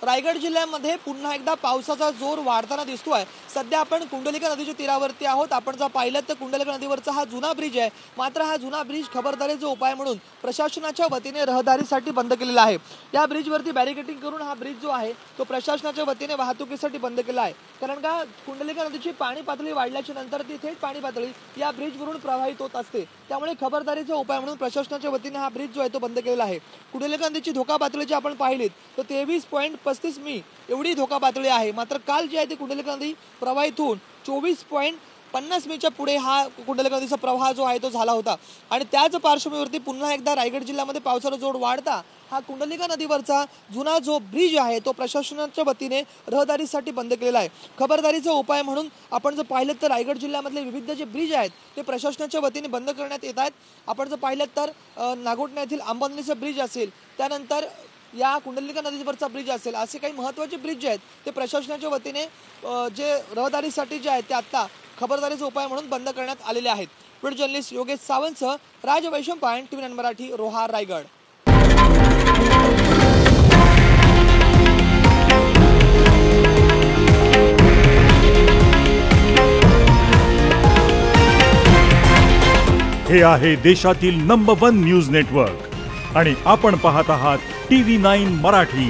रायगड जिल्ह्यामध्ये पुन्हा एकदा पावसाचा जोर वाढताना दिसतोय। सध्या आपण कुंडलिका नदीच्या तीरावरती आहोत। आपण जर पाहिलं तर कुंडलिका नदीवरचा हा जुना ब्रिज आहे, मात्र हा जुना ब्रिज खबरदारीचा उपाय म्हणून प्रशासनाच्या वतीने रहदारीसाठी बंद केलेला आहे। या ब्रिजवरती बॅरिकेडिंग करून हा ब्रिज जो आहे तो प्रशासनाच्या वतीने वाहतुकीसाठी बंद केला आहे। कारण का कुंडलिका नदीची पाणी पातळी वाढल्याच्या नंतर ती थेट पाणी पातळी या ब्रिजवरून प्रवाहित होत असते, त्यामुळे खबरदारीचा उपाय म्हणून प्रशासनाच्या वतीने हा ब्रिज जो आहे तो बंद केलेला आहे। कुंडलिका नदीची धोका पातळी जी आपण पाहिलीत तर 23.35 मी एवढी धोका पातळी आहे। मात्र काल जी आहे ती कुंडलिका नदी प्रवाहित होऊन 24.50 मीच्या पुढे हा कुंडलिका नदीचा प्रवाह जो आहे तो झाला होता। आणि त्याच पार्श्वभूमीवरती पुन्हा एकदा रायगड जिल्ह्यामध्ये पावसाचा जोर वाढता हा कुंडलिका नदीवरचा जुना जो ब्रिज आहे तो प्रशासनाच्या वतीने रहदारीसाठी बंद केलेला आहे। खबरदारीचा उपाय म्हणून आपण जर पाहिलं तर रायगड जिल्ह्यामधले विविध जे ब्रिज आहेत ते प्रशासनाच्या वतीने बंद करण्यात येत आहेत। आपण जर पाहिलं तर नागोठणे येथील आंबवणीचा ब्रिज असेल, त्यानंतर या कुंडलिका नदीवरचा ब्रिज असेल, असे काही महत्त्वाचे ब्रिज जे आहेत ते प्रशासनाच्या वतीने जे रहदारीसाठी जे आहेत ते आता खबरदारीचा उपाय म्हणून बंद करण्यात आलेले आहेत। व्हिडिओ जर्नलिस्ट योगेश सावंतसह राज वैशंपायन, TV9 मराठी, रोहा, रायगड। हे आहे देशातील नंबर 1 न्यूज नेटवर्क आणि आपण पाहत आहात TV9 मराठी,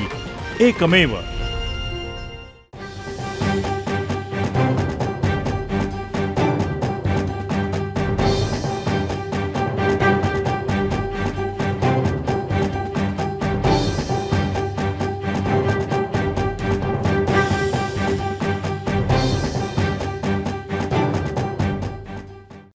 एकमेव।